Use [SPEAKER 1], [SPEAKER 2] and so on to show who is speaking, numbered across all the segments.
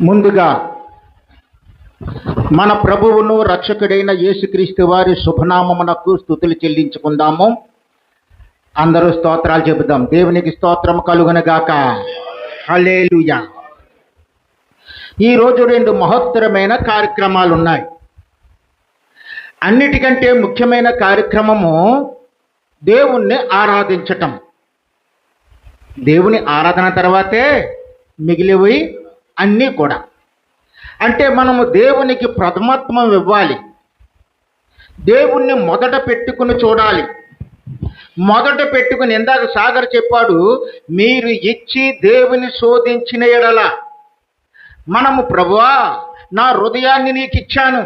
[SPEAKER 1] ముందుగా మన ప్రభువును రక్షకుడైన యేసుక్రీస్తు వారి శుభనామమునకు స్తుతులు చెల్లించుకుందాము. అందరూ స్తోత్రాలు చెబుదాం. దేవునికి స్తోత్రం కలుగునుగాక. హల్లెలూయా. ఈరోజు 2 మహత్తరమైన కార్యక్రమాలు ఉన్నాయి. అన్నిటికంటే ముఖ్యమైన కార్యక్రమము దేవుణ్ణి ఆరాధించటం. దేవుని ఆరాధన తర్వాతే మిగిలివి అన్నీ కూడా. అంటే మనము దేవునికి ప్రథమత్వం ఇవ్వాలి. దేవుణ్ణి మొదట పెట్టుకుని చూడాలి. మొదట పెట్టుకుని, ఇందాక సాగర్ చెప్పాడు, మీరు ఇచ్చి దేవుని శోధించిన ఎడల, మనము ప్రభువా నా హృదయాన్ని నీకు ఇచ్చాను,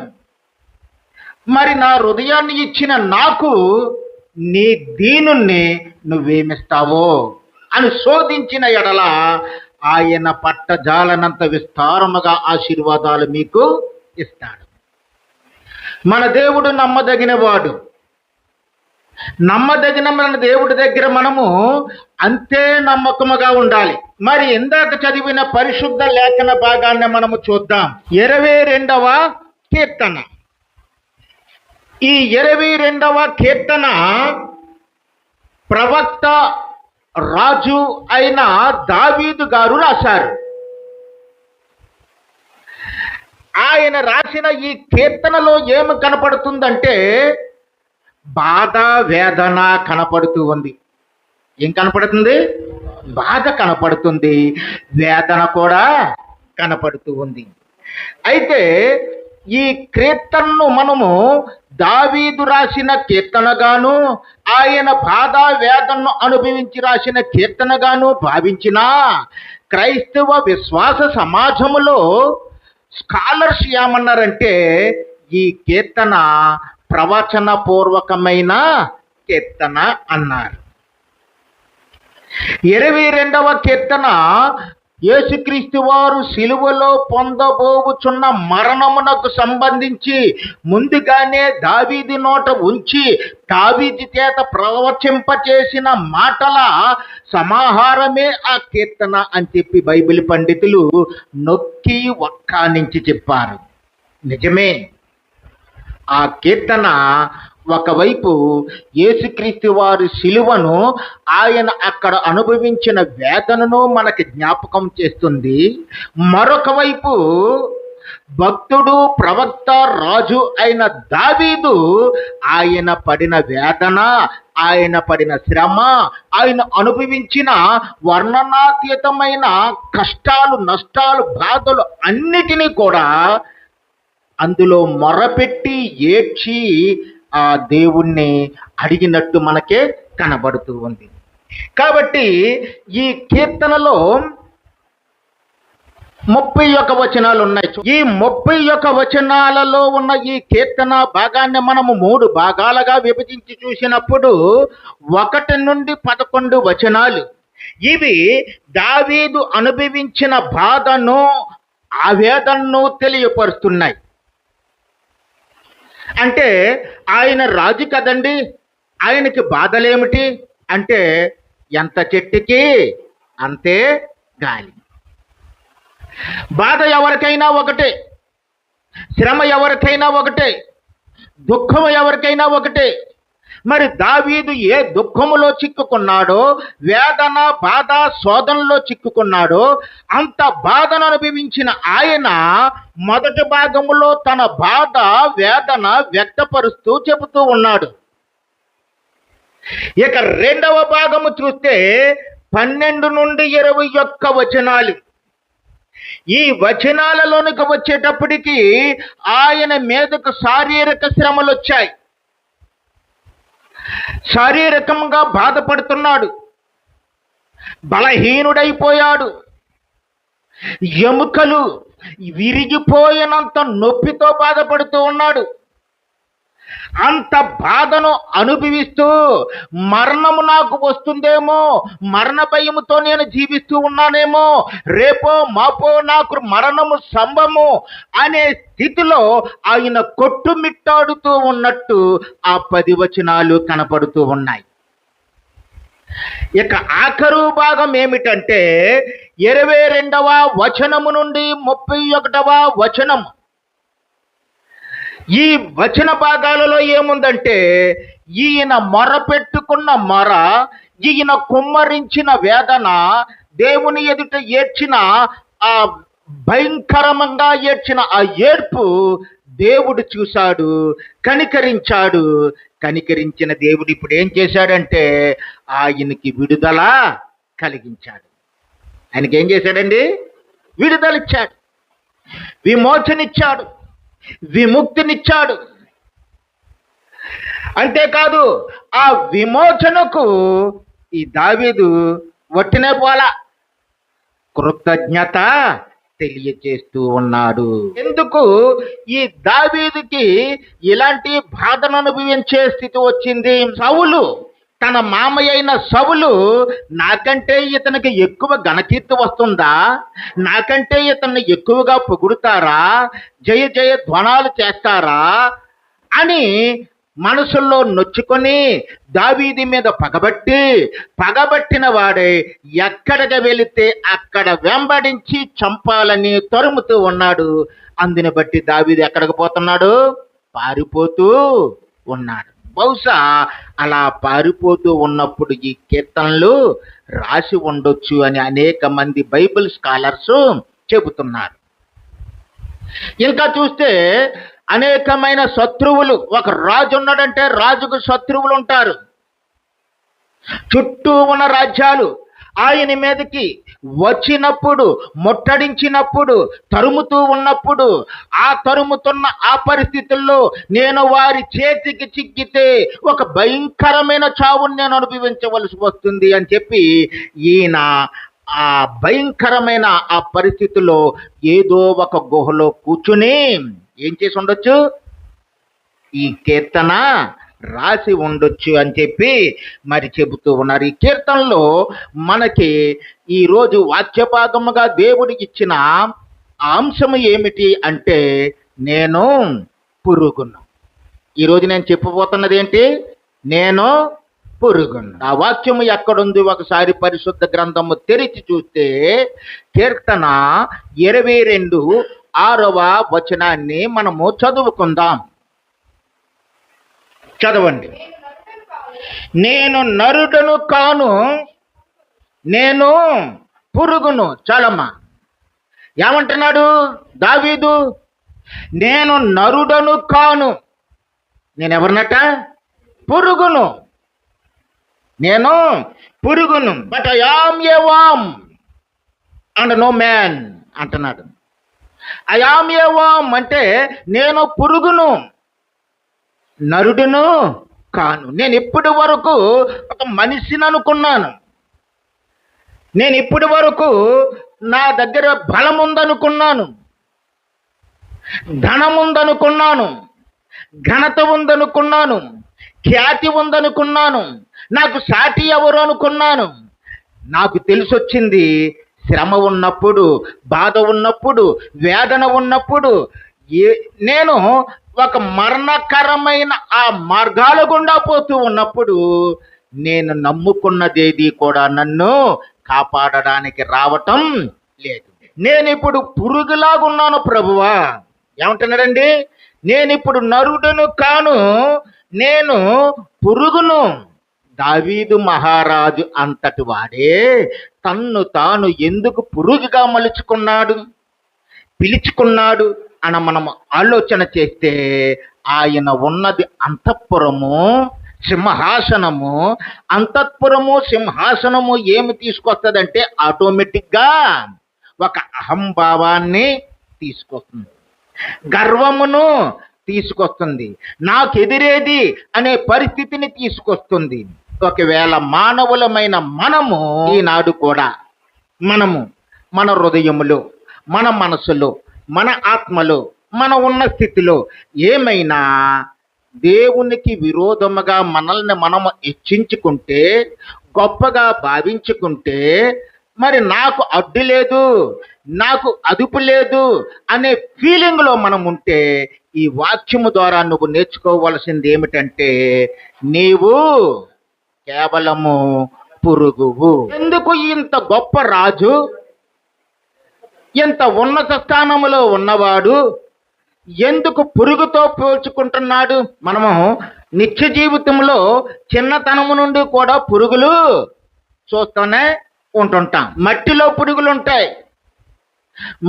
[SPEAKER 1] మరి నా హృదయాన్ని ఇచ్చిన నాకు నీ దీనుణ్ణి నువ్వేమిస్తావో అని శోధించిన ఎడల ఆయన పట్టజాలనంత విస్తారముగా ఆశీర్వాదాలు మీకు ఇస్తాడు. మన దేవుడు నమ్మదగినవాడు. నమ్మదగిన మన దేవుడి దగ్గర మనము అంతే నమ్మకముగా ఉండాలి. మరి ఇందాక చదివిన పరిశుద్ధ లేఖన భాగాన్ని మనము చూద్దాం. 22వ కీర్తన. ఈ 22వ కీర్తన ప్రవక్త రాజు అయిన దావీదు గారు రాశారు. ఆయన రాసిన ఈ కీర్తనలో ఏమి కనపడుతుందంటే బాధ, వేదన కనపడుతూ ఉంది. ఏం కనపడుతుంది? బాధ కనపడుతుంది, వేదన కూడా కనపడుతూ ఉంది. అయితే ఈ కీర్తనను మనము దావీదు రాసిన కీర్తనగాను, ఆయన బాధ వేదనను అనుభవించి రాసిన కీర్తనగాను భావించిన క్రైస్తవ విశ్వాస సమాజములో స్కాలర్స్ ఏమన్నారంటే ఈ కీర్తన ప్రవచన పూర్వకమైన కీర్తన అన్నారు. 22వ కీర్తన యేసుక్రీస్తు వారు సిలువలో పొందబోచున్న మరణమునకు సంబంధించి ముందుగానే దావీదు నోట ఉంచి దావీదు చేత ప్రవచింపచేసిన మాటల సమాహారమే ఆ కీర్తన అని చెప్పి బైబిల్ పండితులు నొక్కి వక్కానించి చెప్పారు. నిజమే. ఆ కీర్తన ఒకవైపు యేసుక్రీస్తు వారి సిలువను, ఆయన అక్కడ అనుభవించిన వేదనను మనకి జ్ఞాపకం చేస్తుంది. మరొక వైపు భక్తుడు, ప్రవక్త, రాజు అయిన దావీదు ఆయన పడిన వేదన, ఆయన పడిన శ్రమ, ఆయన అనుభవించిన వర్ణనాతీతమైన కష్టాలు, నష్టాలు, బాధలు అన్నిటినీ కూడా అందులో మొరపెట్టి ఏడ్చి ఆ దేవుణ్ణి అడిగినట్టు మనకే కనబడుతూ ఉంది. కాబట్టి ఈ కీర్తనలో 31 వచనాలు ఉన్నాయి. ఈ 31 వచనాలలో ఉన్న ఈ కీర్తన భాగాన్ని మనము 3 భాగాలుగా విభజించి చూసినప్పుడు 1 నుండి 11 వచనాలు ఇవి దావీదు అనుభవించిన బాధను, ఆవేదనను తెలియపరుస్తున్నాయి. అంటే ఆయన రాజు కదండి, ఆయనకి బాధలేమిటి అంటే ఎంత చెట్టుకి అంతే గాలి. బాధ ఎవరికైనా ఒకటే, శ్రమ ఎవరికైనా ఒకటే, దుఃఖం ఎవరికైనా ఒకటే. మరి దావీదు ఏ దుఃఖములో చిక్కుకున్నాడో, వేదన, బాధ, శోధనలో చిక్కుకున్నాడో అంత బాధను అనుభవించిన ఆయన మొదటి భాగములో తన బాధ, వేదన వ్యక్తపరుస్తూ చెబుతూ ఉన్నాడు. ఇక 2వ భాగము చూస్తే 12 నుండి 21 వచనాలు. ఈ వచనాలలోనికి వచ్చేటప్పటికి ఆయన మీదకు శారీరక శ్రమలు వచ్చాయి. శారీరకంగా బాధపడుతున్నాడు, బలహీనుడైపోయాడు, ఎముకలు విరిగిపోయినంత నొప్పితో బాధపడుతూ ఉన్నాడు. అంత బాధను అనుభవిస్తూ మరణము నాకు వస్తుందేమో, మరణ భయముతో నేను జీవిస్తూ ఉన్నానేమో, రేపో మాపో నాకు మరణము సంభవము అనే స్థితిలో ఆయన కొట్టుమిట్టాడుతూ ఉన్నట్టు ఆ 10 వచనాలు కనపడుతూ ఉన్నాయి. ఇక ఆఖరు భాగం ఏమిటంటే 22వ వచనము నుండి 31వ వచనం. ఈ వచన భాగాలలో ఏముందంటే, ఈయన మొరపెట్టుకున్న మొర, ఈయన కుమ్మరించిన వేదన, దేవుని ఎదుట ఏడ్చిన ఆ భయంకరంగా ఏడ్చిన ఆ ఏడ్పు దేవుడు చూశాడు, కనికరించాడు. కనికరించిన దేవుడు ఇప్పుడు ఏం చేశాడంటే ఆయనకి విడుదల కలిగించాడు. ఆయనకి ఏం చేశాడండి? విడుదల ఇచ్చాడు, విమోచనిచ్చాడు, విముక్తినిచ్చాడు. అంతేకాదు, ఆ విమోచనకు ఈ దావీదు వట్టినే పోలా, కృతజ్ఞత తెలియచేస్తూ ఉన్నాడు. ఎందుకు ఈ దావీదుకి ఇలాంటి బాధను అనుభవించే స్థితి వచ్చింది? సౌలు, తన మామయ్య అయిన సౌలు, నాకంటే ఇతనికి ఎక్కువ ఘనకీర్తి వస్తుందా, నాకంటే ఇతన్ని ఎక్కువగా పొగుడుతారా, జయ జయ ధ్వనాలు చేస్తారా అని మనసుల్లో నొచ్చుకొని దావీదు మీద పగబట్టిన వాడే ఎక్కడికి వెళితే అక్కడ వెంబడించి చంపాలని తరుముతూ ఉన్నాడు. అందుని బట్టి దావీదు ఎక్కడికి పోతున్నాడు? పారిపోతూ ఉన్నాడు. బహుశా అలా పారిపోతూ ఉన్నప్పుడు ఈ కీర్తనలు రాసి ఉండొచ్చు అని అనేక మంది బైబిల్ స్కాలర్స్ చెబుతున్నారు. ఇంకా చూస్తే అనేకమైన శత్రువులు, ఒక రాజు ఉన్నాడంటే రాజుకు శత్రువులు ఉంటారు. చుట్టూ ఉన్న రాజ్యాలు ఆయన మీదకి వచ్చినప్పుడు, ముట్టడించినప్పుడు, తరుముతూ ఉన్నప్పుడు, ఆ తరుముతున్న ఆ పరిస్థితుల్లో నేను వారి చేతికి చిక్కితే ఒక భయంకరమైన చావుని నేను అనుభవించవలసి వస్తుంది అని చెప్పి ఈయన ఆ భయంకరమైన ఆ పరిస్థితుల్లో ఏదో ఒక గుహలో కూర్చుని ఏం చేసి ఉండొచ్చు? ఈ కీర్తన రాసి ఉండొచ్చు అని చెప్పి మరి చెబుతూ ఉన్నారు. ఈ కీర్తనలో మనకి ఈరోజు వాక్యభాగముగా దేవుడికి ఇచ్చిన అంశం ఏమిటి అంటే, నేను పురుగును. ఈరోజు నేను చెప్పబోతున్నది ఏంటి? నేను పురుగును. ఆ వాక్యము ఎక్కడుంది? ఒకసారి పరిశుద్ధ గ్రంథము తెరిచి చూస్తే కీర్తన 22:6వ వచనాన్ని మనము చదువుకుందాం. చదవండి. నేను నరుడను కాను, నేను పురుగును. చాలమ్మా. ఏమంటున్నాడు దావీదు? నేను నరుడను కాను. నేను ఎవరినట? పురుగును. నేను పురుగును. But I am a worm and no man అంటున్నాడు. ఐ యామ్ ఏ వామ్ అంటే నేను పురుగును, నరుడును కాను. నేను ఇప్పటి వరకు ఒక మనిషిని అనుకున్నాను. నేను ఇప్పటి వరకు నా దగ్గర బలం ఉందనుకున్నాను, ధనం ఉందనుకున్నాను, ఘనత ఉందనుకున్నాను, ఖ్యాతి ఉందనుకున్నాను, నాకు సాటి ఎవరు అనుకున్నాను. నాకు తెలిసొచ్చింది, శ్రమ ఉన్నప్పుడు, బాధ ఉన్నప్పుడు, వేదన ఉన్నప్పుడు, నేను ఒక మరణకరమైన ఆ మార్గాల గుండా పోతూ ఉన్నప్పుడు నేను నమ్ముకున్నదేది కూడా నన్ను కాపాడడానికి రావటం లేదు. నేను ఇప్పుడు పురుగులాగున్నాను ప్రభువా. ఏమంటున్నాడండి? నేను ఇప్పుడు నరుడును కాను, నేను పురుగును. దావీదు మహారాజు అంతటి వాడే తన్ను తాను ఎందుకు పురుగుగా మలుచుకున్నాడు, పిలుచుకున్నాడు అని మనం ఆలోచన చేస్తే, ఆయన ఉన్నది అంతఃపురము, సింహాసనము. అంతఃపురము, సింహాసనము ఏమి తీసుకొస్తుందంటే ఆటోమేటిక్గా ఒక అహంభావాన్ని తీసుకొస్తుంది, గర్వమును తీసుకొస్తుంది, నాకెదిరేది అనే పరిస్థితిని తీసుకొస్తుంది. ఒకవేళ మానవులమైన మనము ఈనాడు కూడా మనము మన హృదయములో, మన మనసులో, మన ఆత్మలో, మన ఉన్న స్థితిలో ఏమైనా దేవునికి విరోధముగా మనల్ని మనము హెచ్చించుకుంటే, గొప్పగా భావించుకుంటే, మరి నాకు అడ్డు లేదు, నాకు అదుపు లేదు అనే ఫీలింగ్లో మనం ఉంటే, ఈ వాక్యము ద్వారా నువ్వు నేర్చుకోవలసింది ఏమిటంటే, నీవు కేవలము పురుగువు. ఎందుకు ఇంత గొప్ప రాజు, ఇంత ఉన్నత స్థానములో ఉన్నవాడు ఎందుకు పురుగుతో పోల్చుకుంటున్నాడు? మనము నిత్య జీవితంలో చిన్నతనము నుండి కూడా పురుగులు చూస్తూనే ఉంటుంటాం. మట్టిలో పురుగులు ఉంటాయి,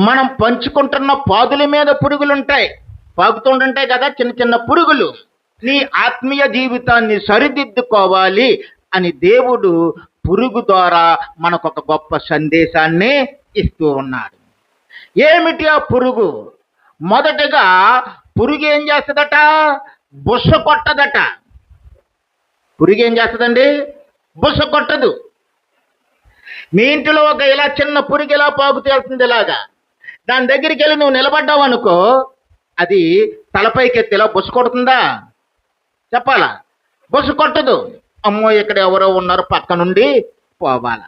[SPEAKER 1] మనం పంచుకుంటున్న పాదుల మీద పురుగులు ఉంటాయి, పాకుతుంటుంటాయి కదా చిన్న చిన్న పురుగులు. నీ ఆత్మీయ జీవితాన్ని సరిదిద్దుకోవాలి అని దేవుడు పురుగు ద్వారా మనకు ఒక గొప్ప సందేశాన్ని ఇస్తూ ఉన్నాడు. ఏమిటి ఆ పురుగు? మొదటగా పురుగు ఏం చేస్తుందట? బుస కొట్టదట. పురుగు ఏం చేస్తుందండి? బుస కొట్టదు. మీ ఇంటిలో ఒక ఇలా చిన్న పురుగు ఇలా పాకు తేలుతుంది, ఇలాగా దాని దగ్గరికి వెళ్ళి నువ్వు నిలబడ్డావు అనుకో, అది తలపైకి ఎత్తి ఇలా బుస కొడుతుందా? చెప్పాలా? బుస కొట్టదు. అమ్మో ఇక్కడ ఎవరో ఉన్నారు పక్క నుండి పోవాల.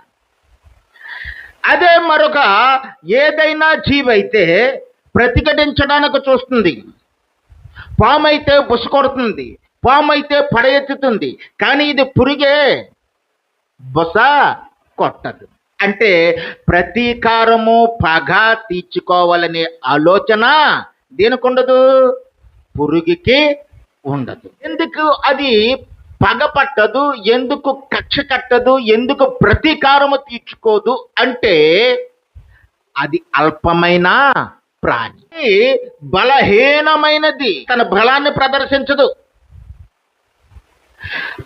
[SPEAKER 1] అదే మరొక ఏదైనా జీవి అయితే ప్రతిఘటించడానికి చూస్తుంది. పాము అయితే బుస కొడుతుంది, పాము అయితే పడ ఎత్తుతుంది, కానీ ఇది పురుగే బుస కొట్టదు. అంటే ప్రతీకారము, పగ తీర్చుకోవాలనే ఆలోచన దేనికి ఉండదు? పురుగుకి ఉండదు. ఎందుకు అది పగ పట్టదు? ఎందుకు కక్ష కట్టదు? ఎందుకు ప్రతీకారము తీర్చుకోదు అంటే అది అల్పమైన ప్రాణి, బలహీనమైనది, తన బలాన్ని ప్రదర్శించదు,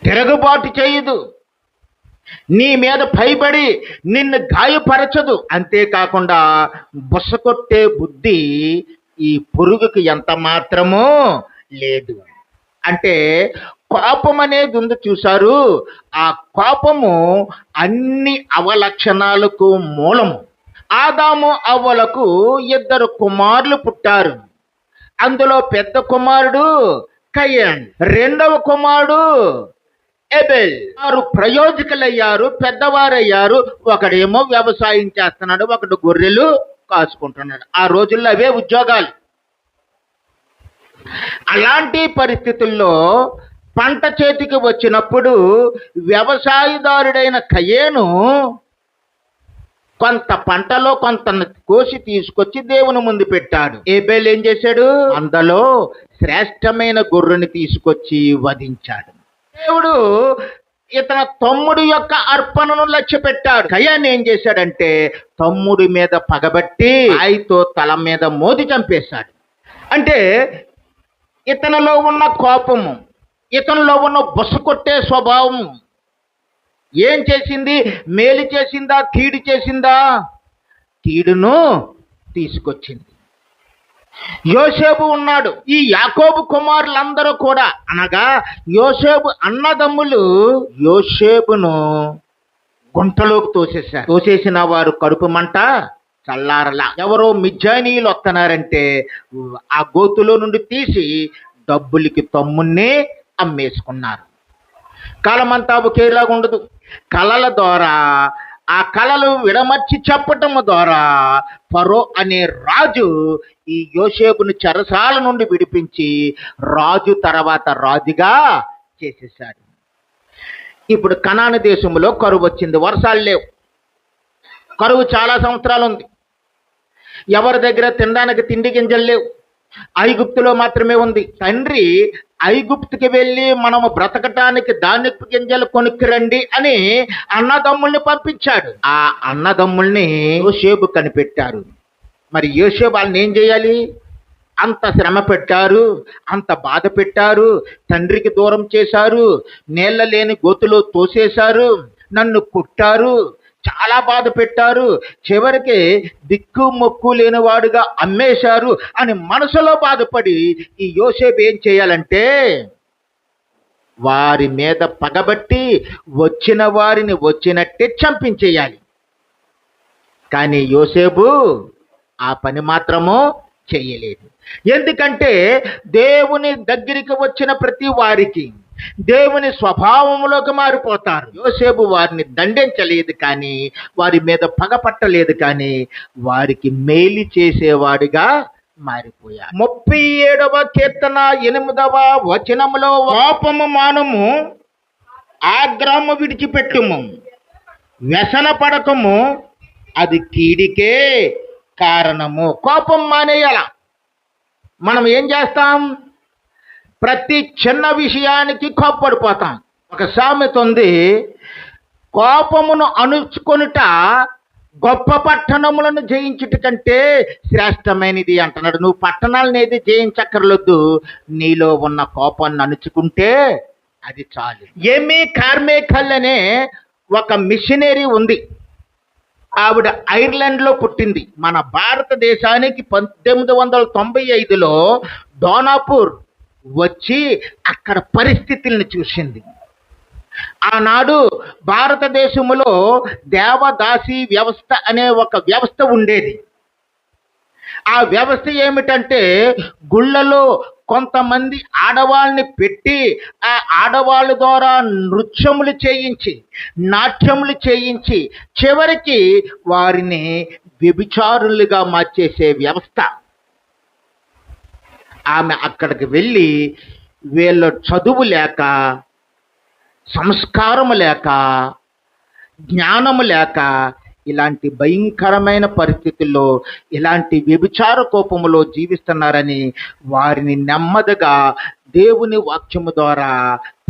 [SPEAKER 1] తిరుగుబాటు చేయదు, నీ మీద భయపడి నిన్ను గాయపరచదు. అంతేకాకుండా బుసకొట్టే బుద్ధి ఈ పురుగుకి ఎంత మాత్రమూ లేదు. అంటే కోపం అనేది ఉంది చూశారు, ఆ కోపము అన్ని అవలక్షణాలకు మూలము. ఆదాము అవ్వలకు 2 కుమారులు పుట్టారు. అందులో పెద్ద కుమారుడు కయన్, రెండవ కుమారుడు ఏబెల్. వారు ప్రయోజకులయ్యారు, పెద్దవారయ్యారు. ఒకడేమో వ్యవసాయం చేస్తున్నాడు, ఒకడు గొర్రెలు కాసుకుంటున్నాడు. ఆ రోజుల్లో అవే ఉద్యోగాలు. అలాంటి పరిస్థితుల్లో పంట చేతికి వచ్చినప్పుడు వ్యవసాయదారుడైన కయేను కొంత పంటలో కొంత కోసి తీసుకొచ్చి దేవుని ముందు పెట్టాడు. ఏబేల్ ఏం చేశాడు? అందులో శ్రేష్టమైన గొర్రెని తీసుకొచ్చి వధించాడు. దేవుడు ఇతని తమ్ముడు యొక్క అర్పణను లక్ష్య పెట్టాడు. కయాన్ ఏం చేశాడంటే తమ్ముడి మీద పగబట్టి ఆయనతో తల మీద మోది చంపేశాడు. అంటే ఇతనిలో ఉన్న కోపము, ఇతనిలో ఉన్న బుస కొట్టే స్వభావం ఏం చేసింది? మేలు చేసిందా, కీడు చేసిందా? కీడును తీసుకొచ్చింది. యోసేపు ఉన్నాడు. ఈ యాకోబు కుమారులందరూ కూడా, అనగా యోసేపు అన్నదమ్ములు, యోసేపును గుంటలోకి తోసేశారు. తోసేసిన వారు కడుపు మంట చల్లారలా. ఎవరో మిజ్జానీయులు వస్తున్నారంటే ఆ గోతులో నుండి తీసి డబ్బులకి తమ్ముణ్ణి అమ్మేసుకున్నారు. కాలమంతా ఒకేలాగా ఉండదు. కళల ద్వారా, ఆ కళలు విడమర్చి చెప్పటం ద్వారా ఫరో అనే రాజు ఈ యోసేపును చెరసాల నుండి విడిపించి రాజు తర్వాత రాజుగా చేసేశాడు. ఇప్పుడు కనాను దేశంలో కరువు వచ్చింది, వర్షాలు లేవు. కరువు చాలా సంవత్సరాలు ఉంది. ఎవరి దగ్గర తినడానికి తిండి గింజలు లేవు. ఐగుప్తులో మాత్రమే ఉంది. తండ్రి ఐగుప్తుకి వెళ్ళి మనము బ్రతకటానికి ధాన్యపు గింజలు కొనుక్కురండి అని అన్నదమ్ముల్ని పంపించాడు. ఆ అన్నదమ్ముల్ని యోసేపు కనిపెట్టారు. మరి యోసేపు వాళ్ళని ఏం చేయాలి? అంత శ్రమ పెట్టారు, అంత బాధ పెట్టారు, తండ్రికి దూరం చేశారు, నీళ్ళ లేని గోతులో తోసేశారు, నన్ను కొట్టారు, చాలా బాధ పెట్టారు, చివరికి దిక్కు మొక్కు లేనివాడుగా అమ్మేశారు అని మనసులో బాధపడి ఈ యోసేపు ఏం చేయాలంటే వారి మీద పగబట్టి వచ్చిన వారిని వచ్చినట్టే చంపించేయాలి. కానీ యోసేపు ఆ పని మాత్రము చేయలేదు. ఎందుకంటే దేవుని దగ్గరికి వచ్చిన ప్రతి వారికి దేవుని స్వభావంలోకి మారిపోతారు. యోసేపు వారిని దండించలేదు, కానీ వారి మీద పగపట్టలేదు, కానీ వారికి మేలు చేసేవాడిగా మారిపోయారు. 37వ కీర్తన 8వ వచనములో, కోపము మానము, ఆగ్రహము విడిచిపెట్టుము, వ్యసన పడకము, అది కీడికే కారణము. కోపం మానేయాల. మనం ఏం చేస్తాం? ప్రతి చిన్న విషయానికి కోప్పడిపోతాం. ఒక సామెత ఉంది, కోపమును అణుచుకొనుట గొప్ప పట్టణములను జయించుట కంటే శ్రేష్టమైనది అంటున్నాడు. నువ్వు పట్టణాలను ఏది జయించక్కర్లొద్దు, నీలో ఉన్న కోపాన్ని అణుచుకుంటే అది చాలు. ఏమీ కార్మేకల్ అనే ఒక మిషనరీ ఉంది. ఆవిడ ఐర్లాండ్లో పుట్టింది. మన భారతదేశానికి 1895లో డోనాపూర్ వచ్చి అక్కడ పరిస్థితుల్ని చూసింది. ఆనాడు భారతదేశంలో దేవదాసి వ్యవస్థ అనే ఒక వ్యవస్థ ఉండేది. ఆ వ్యవస్థ ఏమిటంటే, గుళ్ళలో కొంతమంది ఆడవాళ్ళని పెట్టి ఆ ఆడవాళ్ళ ద్వారా నృత్యములు చేయించి, నాట్యములు చేయించి, చివరికి వారిని వ్యభిచారులుగా మార్చేసే వ్యవస్థ. ఆమె అక్కడికి వెళ్ళి వీళ్ళ చదువు లేక, సంస్కారము లేక, జ్ఞానము లేక ఇలాంటి భయంకరమైన పరిస్థితుల్లో, ఇలాంటి వ్యభిచార కోపములో జీవిస్తున్నారని వారిని నెమ్మదిగా దేవుని వాక్యము ద్వారా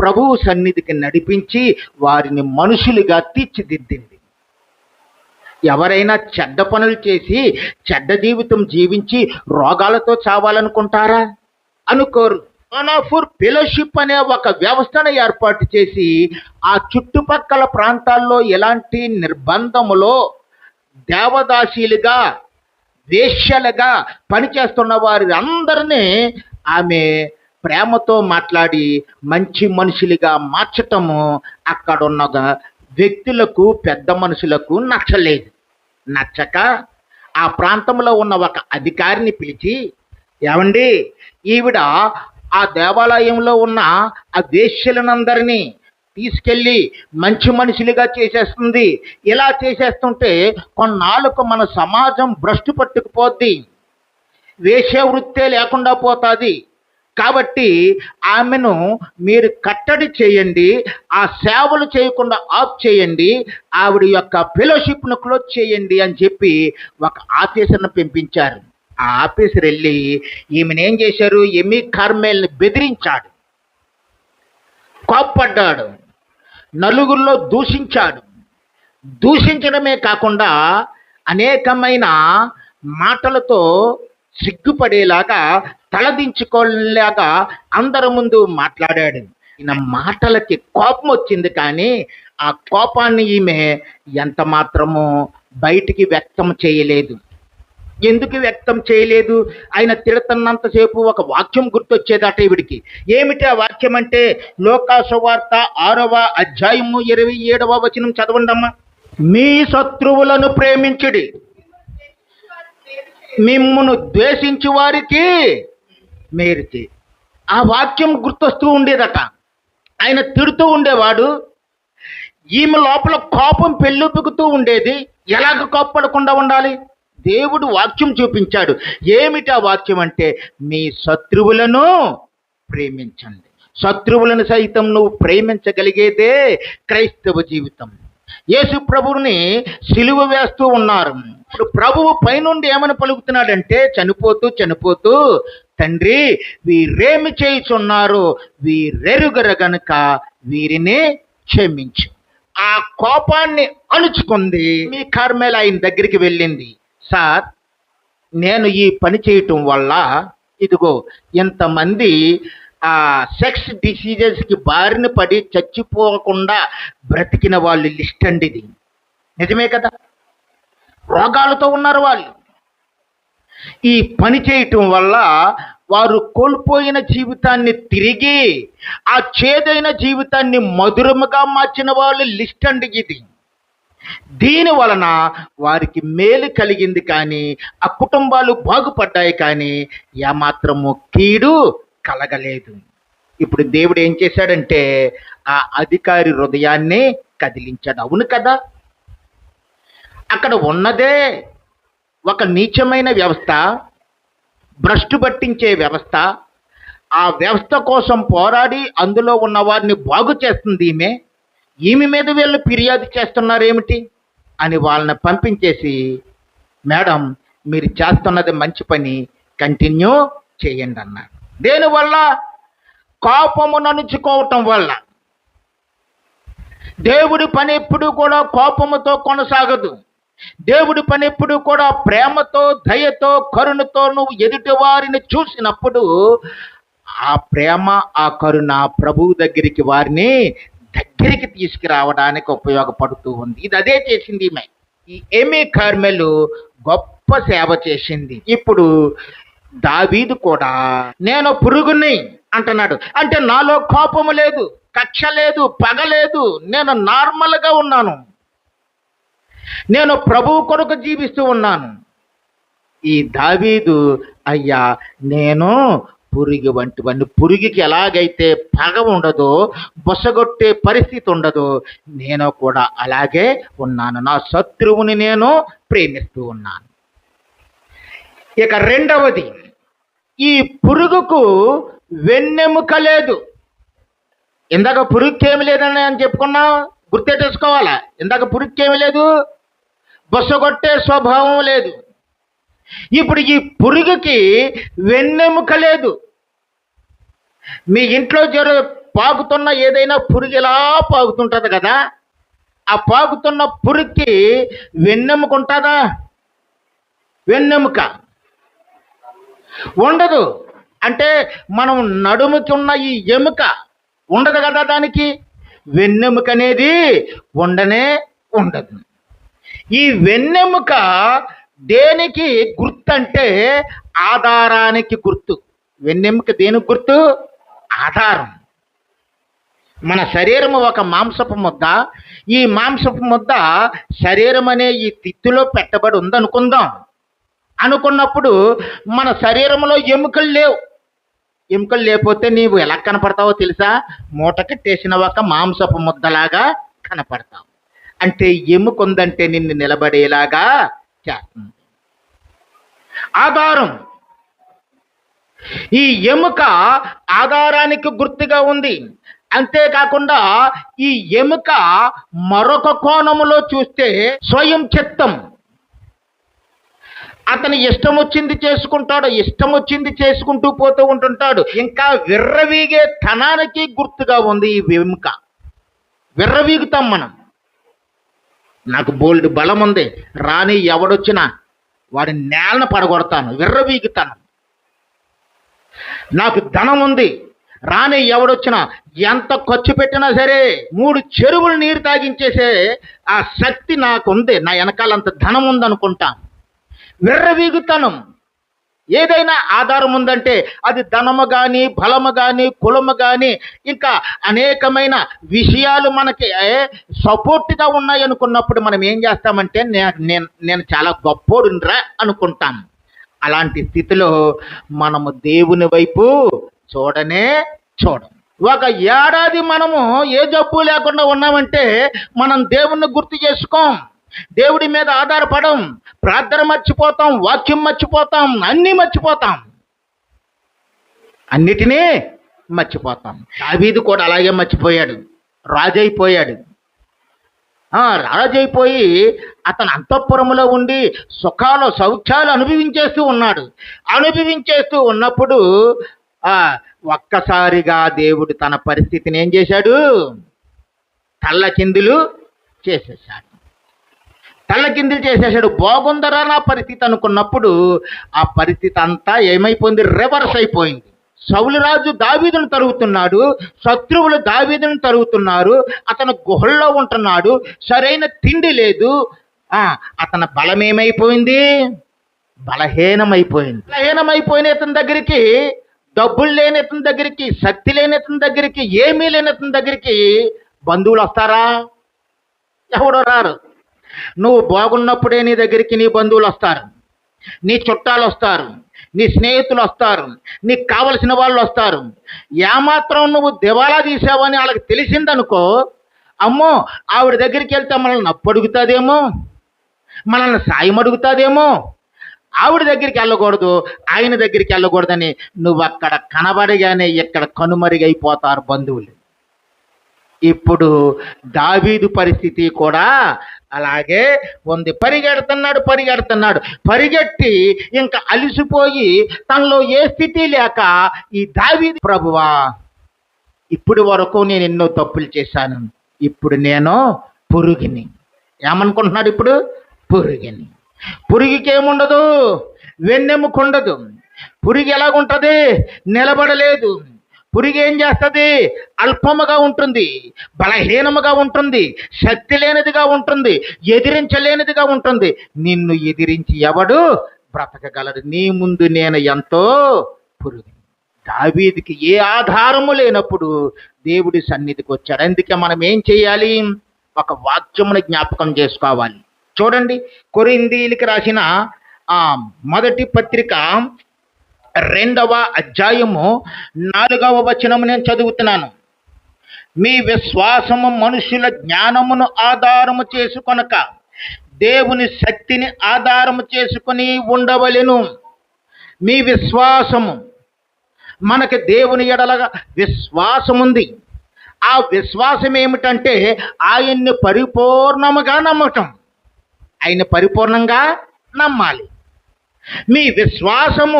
[SPEAKER 1] ప్రభువు సన్నిధికి నడిపించి వారిని మనుషులుగా తీర్చిదిద్దింది. ఎవరైనా చెడ్డ పనులు చేసి చెడ్డ జీవితం జీవించి రోగాలతో చావాలనుకుంటారా? అనుకోరు. డోనాపూర్ ఫెలోషిప్ అనే ఒక వ్యవస్థను ఏర్పాటు చేసి ఆ చుట్టుపక్కల ప్రాంతాల్లో ఎలాంటి నిర్బంధములో దేవదాసీలుగా, వేశ్యలుగా పనిచేస్తున్న వారి అందరినీ ఆమె ప్రేమతో మాట్లాడి మంచి మనుషులుగా మార్చటము అక్కడున్న వ్యక్తులకు, పెద్ద మనుషులకు నచ్చలేదు. నచ్చక ఆ ప్రాంతంలో ఉన్న ఒక అధికారిని పిలిచి, ఏమండి, ఈవిడ ఆ దేవాలయంలో ఉన్న ఆ వేశ్యలనందరినీ తీసుకెళ్ళి మంచి మనుషులుగా చేసేస్తుంది. ఇలా చేసేస్తుంటే కొన్నాళ్ళకు మన సమాజం భ్రష్టు పట్టుకుపోద్ది, వేశ్యావృత్తే లేకుండా పోతుంది. కాబట్టి ఆమెను మీరు కట్టడి చేయండి, ఆ సేవలు చేయకుండా ఆఫ్ చేయండి, ఆవిడ యొక్క ఫెలోషిప్ను క్లోజ్ చేయండి అని చెప్పి ఒక ఆఫీసర్ను పంపించారు. ఆ ఆఫీసర్ వెళ్ళి ఈమెనేం చేశారు? ఎమీ కార్మెల్ని బెదిరించాడు, కోప్పడ్డాడు, నలుగురిలో దూషించాడు. దూషించడమే కాకుండా అనేకమైన మాటలతో సిగ్గుపడేలాగా, తలదించుకోలేలాగా అందరి ముందు మాట్లాడాడు. ఈయన మాటలకి కోపం వచ్చింది, కానీ ఆ కోపాన్ని ఈమె ఎంత మాత్రము బయటికి వ్యక్తం చేయలేదు. ఎందుకు వ్యక్తం చేయలేదు? ఆయన తిడుతున్నంతసేపు ఒక వాక్యం గుర్తొచ్చేదట ఈవిడికి. ఏమిటి ఆ వాక్యం అంటే, లూకా సువార్త 6వ అధ్యాయము 27వ వచనం చదవండమ్మా. మీ శత్రువులను ప్రేమించుడి, మిమ్మును ద్వేషించు వారికి మేలు చేయి. ఆ వాక్యం గుర్తొస్తూ ఉండేదట. ఆయన తిడుతూ ఉండేవాడు, ఈమె లోపల కోపం పెళ్ళుపుకుతూ ఉండేది. ఎలాగ కోప్పడకుండా ఉండాలి? దేవుడు వాక్యం చూపించాడు. ఏమిటి ఆ వాక్యం అంటే, మీ శత్రువులను ప్రేమించండి. శత్రువులను సైతం నువ్వు ప్రేమించగలిగేదే క్రైస్తవ జీవితం. యేసు ప్రభువుని సిలువ వేస్తూ ఉన్నారు. ఇప్పుడు ప్రభువు పైనుండి ఏమని పలుకుతున్నాడంటే, చనిపోతూ, తండ్రి, వీరేమి చేయుచున్నారు, వీరెరుగర గనుక వీరిని క్షమించు. ఆ కోపాన్ని అణుచుకుంది. మీ కార్మెల్ ఆయన దగ్గరికి వెళ్ళింది. సార్, నేను ఈ పని చేయటం వల్ల ఇదిగో ఇంతమంది సెక్స్ డిసీజెస్కి బారిన పడి చచ్చిపోకుండా బ్రతికిన వాళ్ళు లిస్ట్ అండి ఇది. నిజమే కదా? రోగాలతో ఉన్నారు వాళ్ళు. ఈ పని చేయటం వల్ల వారు కోల్పోయిన జీవితాన్ని తిరిగి ఆ చేదైన జీవితాన్ని మధురముగా మార్చిన వాళ్ళు లిస్ట్ అండి ఇది. దీని వలన వారికి మేలు కలిగింది, కానీ ఆ కుటుంబాలు బాగుపడ్డాయి, కానీ ఏమాత్రము కీడు కలగలేదు. ఇప్పుడు దేవుడు ఏం చేశాడంటే, ఆ అధికారి హృదయాన్ని కదిలించాడు. అవును కదా? అక్కడ ఉన్నదే ఒక నీచమైన వ్యవస్థ, భ్రష్టు పట్టించే వ్యవస్థ. ఆ వ్యవస్థ కోసం పోరాడి అందులో ఉన్న వారిని బాగు చేస్తుంది ఈమె. ఈమె మీద వీళ్ళు ఫిర్యాదు చేస్తున్నారేమిటి అని వాళ్ళని పంపించేసి, మేడం మీరు చేస్తున్నది మంచి పని, కంటిన్యూ చేయండి అన్నారు. దేనివల్ల? కోపము నణుచుకోవటం వల్ల. దేవుడి పని ఎప్పుడు కూడా కోపముతో కొనసాగదు. దేవుడి పని ఎప్పుడు కూడా ప్రేమతో, దయతో, కరుణతో నువ్వు ఎదుటి వారిని చూసినప్పుడు ఆ ప్రేమ, ఆ కరుణ ప్రభువు దగ్గరికి వారిని దగ్గరికి తీసుకురావడానికి ఉపయోగపడుతూ ఉంది. ఇది అదే చేసింది ఈమె. ఈ ఏమీ కార్మెలు గొప్ప సేవ చేసింది. ఇప్పుడు దావీదు కూడా నేను పురుగుని అంటున్నాడు. అంటే నాలో కోపము లేదు, కక్ష లేదు, పగ లేదు, నేను నార్మల్గా ఉన్నాను, నేను ప్రభువు కొరకు జీవిస్తూ ఉన్నాను. ఈ దావీదు అయ్యా నేను పురుగు వంటివన్నీ, పురుగుకి ఎలాగైతే పగ ఉండదో, బొసగొట్టే పరిస్థితి ఉండదో, నేను కూడా అలాగే ఉన్నాను. నా శత్రువుని నేను ప్రేమిస్తూ ఉన్నాను. ఇక రెండవది, ఈ పురుగుకు వెన్నెముక లేదు. ఇందాక పురుగుకేమి లేదని అని చెప్పుకున్నా, గుర్తెట్టేసుకోవాలా. ఇందాక పురుగుకేమి లేదు, బొసగొట్టే స్వభావం లేదు. ఇప్పుడు ఈ పురుగుకి వెన్నెముక లేదు. మీ ఇంట్లో పాకుతున్న ఏదైనా పురుగు ఇలా పాకుతుంటుంది కదా, ఆ పాకుతున్న పురుగుకి వెన్నెముక ఉంటుందా? వెన్నెముక ఉండదు. అంటే మనం నడుముకి ఉన్న ఈ ఎముక ఉండదు కదా, దానికి వెన్నెముక అనేది ఉండనే ఉండదు. ఈ వెన్నెముక దేనికి గుర్తు అంటే ఆధారానికి గుర్తు. వెన్నెముక దేనికి గుర్తు? ఆధారం. మన శరీరము ఒక మాంసపు ముద్ద. ఈ మాంసపు ముద్ద శరీరం అనే ఈ తిత్తులో పెట్టబడి ఉందనుకుందాం. అనుకున్నప్పుడు మన శరీరంలో ఎముకలు లేవు. ఎముకలు లేకపోతే నీవు ఎలా కనపడతావో తెలుసా? మూట కట్టేసిన ఒక మాంసపు ముద్దలాగా కనపడతావు. అంటే ఎముక ఉందంటే నిన్ను నిలబడేలాగా చేస్తుంది. ఆధారం. ఈ ఎముక ఆధారానికి గుర్తుగా ఉంది. అంతేకాకుండా ఈ ఎముక మరొక కోణములో చూస్తే స్వయం చిత్తం. అతను ఇష్టం వచ్చింది చేసుకుంటాడు, ఇష్టం వచ్చింది చేసుకుంటూ పోతూ ఉంటుంటాడు. ఇంకా విర్రవీగే తనానికి గుర్తుగా ఉంది ఈ ఎముక. విర్రవీగుతాం మనం. నాకు బోల్డ్ బలం ఉంది, రాని ఎవడొచ్చినా వాడి నేలను పడగొడతాను, విర్రవీగుతాను. నాకు ధనం ఉంది, రాని ఎవడొచ్చినా ఎంత ఖర్చు పెట్టినా సరే 3 చెరువులు నీరు తాగించేసే ఆ శక్తి నాకు ఉంది, నా వెనకాలంత ధనం ఉందనుకుంటాను. విర్రవీగుతనం. ఏదైనా ఆధారం ఉందంటే అది ధనము కానీ, బలము కానీ, కులము కానీ, ఇంకా అనేకమైన విషయాలు మనకి సపోర్ట్గా ఉన్నాయి అనుకున్నప్పుడు మనం ఏం చేస్తామంటే నేను చాలా గొప్పోడురా అనుకుంటాం. అలాంటి స్థితిలో మనము దేవుని వైపు చూడనే చూడం. ఒక ఏడాది మనము ఏ జబ్బు లేకుండా ఉన్నామంటే మనం దేవుణ్ణి గుర్తు చేసుకోం, దేవుడి మీద ఆధారపడం, ప్రార్థన మర్చిపోతాం, వాక్యం మర్చిపోతాం, అన్నీ మర్చిపోతాం, అన్నిటినీ మర్చిపోతాం. దావీదు కూడా అలాగే మర్చిపోయాడు, రాజైపోయాడు. రాజైపోయి అతను అంతఃపురంలో ఉండి సుఖాలు సౌఖ్యాలు అనుభవించేస్తూ ఉన్నాడు. అనుభవించేస్తూ ఉన్నప్పుడు ఒక్కసారిగా దేవుడు తన పరిస్థితిని ఏం చేశాడు? తల్లకిందులు చేసేసాడు. తల్లకిందులు చేసేసాడు. బాగుందరా నా పరిస్థితి అనుకున్నప్పుడు ఆ పరిస్థితి అంతా ఏమైపోయింది? రివర్స్ అయిపోయింది. సౌలు రాజు దావీదును తరుగుతున్నాడు, శత్రువులు దావీదును తరుగుతున్నారు, అతను గుహల్లో ఉంటున్నాడు, సరైన తిండి లేదు. అతని బలం ఏమైపోయింది? బలహీనమైపోయింది. బలహీనమైపోయిన ఇతని దగ్గరికి, డబ్బులు లేని ఇతని దగ్గరికి, శక్తి లేని ఇతని దగ్గరికి, ఏమీ లేని ఇతని దగ్గరికి బంధువులు వస్తారా? ఎవడో రారు. నువ్వు బాగున్నప్పుడే నీ దగ్గరికి నీ బంధువులు వస్తారు, నీ చుట్టాలు వస్తారు, నీ స్నేహితులు వస్తారు, నీకు కావలసిన వాళ్ళు వస్తారు. ఏమాత్రం నువ్వు దివాలా తీసావని వాళ్ళకి తెలిసిందనుకో, అమ్మో ఆవిడ దగ్గరికి వెళ్తే మనల్ని అప్పు అడుగుతుందేమో, మనల్ని సాయం అడుగుతుందేమో, ఆవిడ దగ్గరికి వెళ్ళకూడదు, ఆయన దగ్గరికి వెళ్ళకూడదని నువ్వు అక్కడ కనబడగానే ఇక్కడ కనుమరుగైపోతారు బంధువులు. ఇప్పుడు దావీదు పరిస్థితి కూడా అలాగే ఉంది. పరిగెడుతున్నాడు, పరిగెట్టి ఇంకా అలిసిపోయి తనలో ఏ స్థితి లేక ఈ దావీదు, ప్రభువా ఇప్పుడు వరకు నేను ఎన్నో తప్పులు చేశాను, ఇప్పుడు నేను పురుగుని. ఏమనుకుంటున్నాడు ఇప్పుడు? పురుగుని. పురుగుకి ఏముండదు, వెన్నెముకుండదు. పురుగు ఎలాగుంటుంది? నిలబడలేదు. పురుగు ఏం చేస్తుంది? అల్పముగా ఉంటుంది, బలహీనముగా ఉంటుంది, శక్తి లేనిదిగా ఉంటుంది, ఎదిరించలేనిదిగా ఉంటుంది. నిన్ను ఎదిరించి ఎవడు బ్రతకగలడు? నీ ముందు నేను ఎంతో పురుగు. దావీదుకి ఏ ఆధారము లేనప్పుడు దేవుడి సన్నిధికి వచ్చాడు. అందుకే మనం ఏం చేయాలి? ఒక వాక్యమును జ్ఞాపకం చేసుకోవాలి. చూడండి, కొరింథీయులకు రాసిన మొదటి పత్రిక 2వ అధ్యాయము 4వ వచనము నేను చదువుతున్నాను. మీ విశ్వాసము మనుషుల జ్ఞానమును ఆధారము చేసుకొనక దేవుని శక్తిని ఆధారము చేసుకొని ఉండవలెను. మీ విశ్వాసము, మనకి దేవుని ఎడలగా విశ్వాసం ఉంది. ఆ విశ్వాసం ఏమిటంటే ఆయన్ని పరిపూర్ణముగా నమ్మటం. ఆయన పరిపూర్ణంగా నమ్మాలి. మీ విశ్వాసము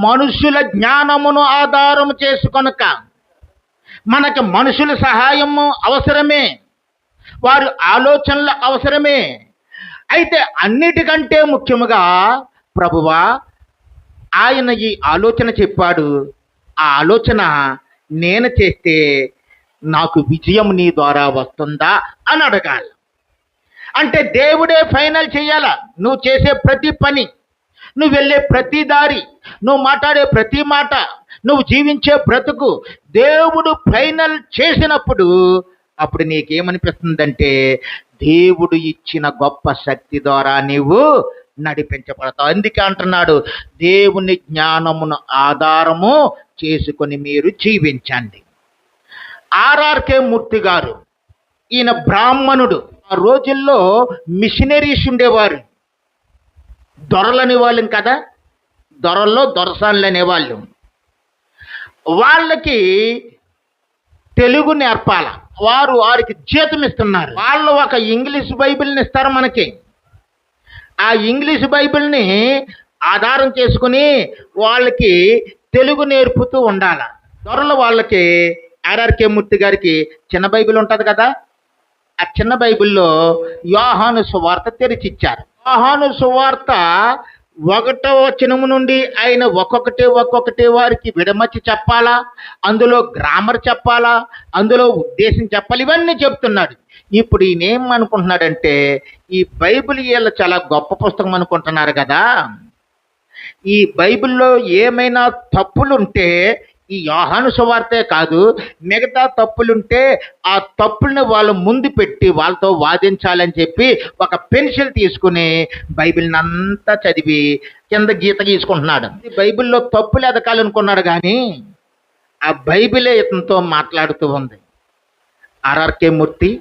[SPEAKER 1] మనుషుల జ్ఞానమును ఆధారము చేసుకొనక. మనకి మనుషుల సహాయము అవసరమే, వారి ఆలోచనలు అవసరమే. అయితే అన్నిటికంటే ముఖ్యముగా ప్రభువా ఆయన ఈ ఆలోచన చెప్పాడు, ఆ ఆలోచన నేను చేస్తే నాకు విజయం నీ ద్వారా వస్తుందా అని అడగాలి. అంటే దేవుడే ఫైనల్ చేయాల. నువ్వు చేసే ప్రతి పని, నువ్వు వెళ్ళే ప్రతి దారి, నువ్వు మాట్లాడే ప్రతి మాట, నువ్వు జీవించే బ్రతుకు దేవుడు ఫైనల్ చేసినప్పుడు అప్పుడు నీకేమనిపిస్తుందంటే దేవుడు ఇచ్చిన గొప్ప శక్తి ద్వారా నీవు నడిపించబడతావు. అందుకే అంటున్నాడు, దేవుని జ్ఞానమును ఆధారము చేసుకొని మీరు జీవించండి. ఆర్ఆర్కే మూర్తి గారు, ఈయన బ్రాహ్మణుడు. ఆ రోజుల్లో మిషనరీస్ ఉండేవారు, దొరలని వాళ్ళం కదా, దొరల్లో దొరసానులు అనేవాళ్ళు. వాళ్ళకి తెలుగు నేర్పాల, వారికి జీతం ఇస్తున్నారు. వాళ్ళు ఒక ఇంగ్లీష్ బైబిల్ని ఇస్తారు మనకి. ఆ ఇంగ్లీష్ బైబిల్ని ఆధారం చేసుకుని వాళ్ళకి తెలుగు నేర్పుతూ ఉండాల. దొరల వాళ్ళకి ఆర్ఆర్కే మూర్తి గారికి చిన్న బైబిల్ ఉంటుంది కదా, ఆ చిన్న బైబిల్లో యోహాను సువార్త తెరిచిచ్చారు. యోహాను సువార్త 1వ వచనము నుండి ఆయన ఒక్కొక్కటి వారికి విడమర్చి చెప్పాలా, అందులో గ్రామర్ చెప్పాలా, అందులో ఉద్దేశం చెప్పాలి, ఇవన్నీ చెప్తున్నాడు. ఇప్పుడు ఈయన ఏమనుకుంటున్నాడంటే ఈ బైబిల్ వీళ్ళు చాలా గొప్ప పుస్తకం అనుకుంటున్నారు కదా, ఈ బైబిల్లో ఏమైనా తప్పులుంటే ఈ యోహాను సువార్తే కాదు, మిగతా తప్పులుంటే ఆ తప్పుల్ని వాళ్ళు ముందు పెట్టి వాళ్ళతో వాదించాలని చెప్పి ఒక పెన్సిల్ తీసుకుని బైబిల్ని అంతా చదివి కింద గీత గీసుకుంటున్నాడు. ఈ బైబిల్లో తప్పులు ఎదకాలనుకున్నాడు, కానీ ఆ బైబిలే ఇతనితో మాట్లాడుతూ ఉంది. ఆర్ఆర్కే మూర్తి,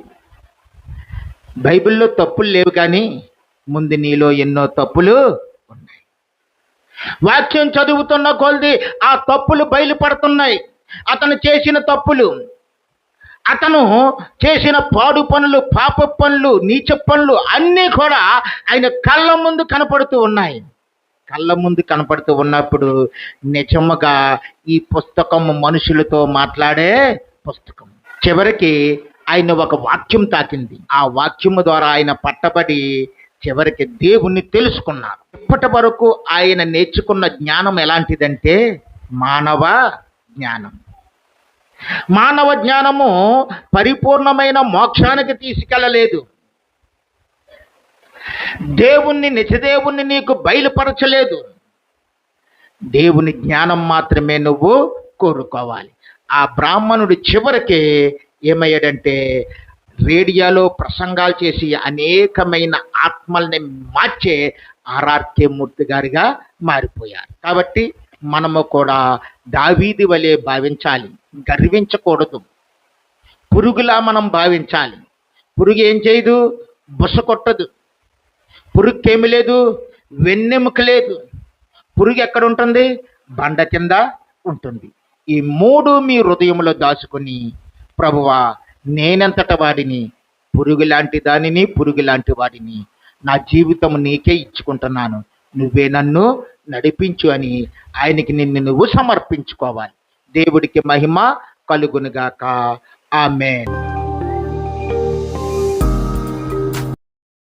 [SPEAKER 1] బైబిల్లో తప్పులు లేవు, కానీ ముందు నీలో ఎన్నో తప్పులు ఉన్నాయి. వాక్యం చదువుతున్న కొలది ఆ తప్పులు బయలుపడుతున్నాయి. అతను చేసిన తప్పులు, అతను చేసిన పాడు పనులు, పాప పనులు, నీచ పనులు అన్నీ కూడా ఆయన కళ్ళ ముందు కనపడుతూ ఉన్నాయి. కళ్ళ ముందు కనపడుతూ ఉన్నప్పుడు నిజముగా ఈ పుస్తకం మనుషులతో మాట్లాడే పుస్తకం. చివరికి ఆయన ఒక వాక్యం తాకింది. ఆ వాక్యము ద్వారా ఆయన పట్టబడి చివరికి దేవుణ్ణి తెలుసుకున్నారు. ఇప్పటి వరకు ఆయన నేర్చుకున్న జ్ఞానం ఎలాంటిదంటే మానవ జ్ఞానం. మానవ జ్ఞానము పరిపూర్ణమైన మోక్షానికి తీసుకెళ్ళలేదు. దేవుణ్ణి, నిజదేవుణ్ణి నీకు బయలుపరచలేదు. దేవుని జ్ఞానం మాత్రమే నువ్వు కోరుకోవాలి. ఆ బ్రాహ్మణుడు చివరికి ఏమయ్యాడంటే రేడియోలో ప్రసంగాలు చేసి అనేకమైన ఆత్మల్ని మార్చే ఆర్ఆర్కే మూర్తి గారిగా మారిపోయారు. కాబట్టి మనము కూడా దావీదు వలె భావించాలి, గర్వించకూడదు. పురుగులా మనం భావించాలి. పురుగు ఏం చేయదు? బుస కొట్టదు. పురుగుకేమి లేదు, వెన్నెముక లేదు. పురుగు ఎక్కడ ఉంటుంది? బండ కింద ఉంటుంది. ఈ 3 మీ హృదయంలో దాచుకొని ప్రభువా నేనంతట వాడిని, పురుగు లాంటి దానిని, పురుగు లాంటి వాడిని, నా జీవితం నీకే ఇచ్చుకుంటున్నాను, నువ్వే నన్ను నడిపించు అని ఆయనకి నిన్ను నువ్వు సమర్పించుకోవాలి. దేవుడికి మహిమ కలుగునుగాక. ఆమేన్.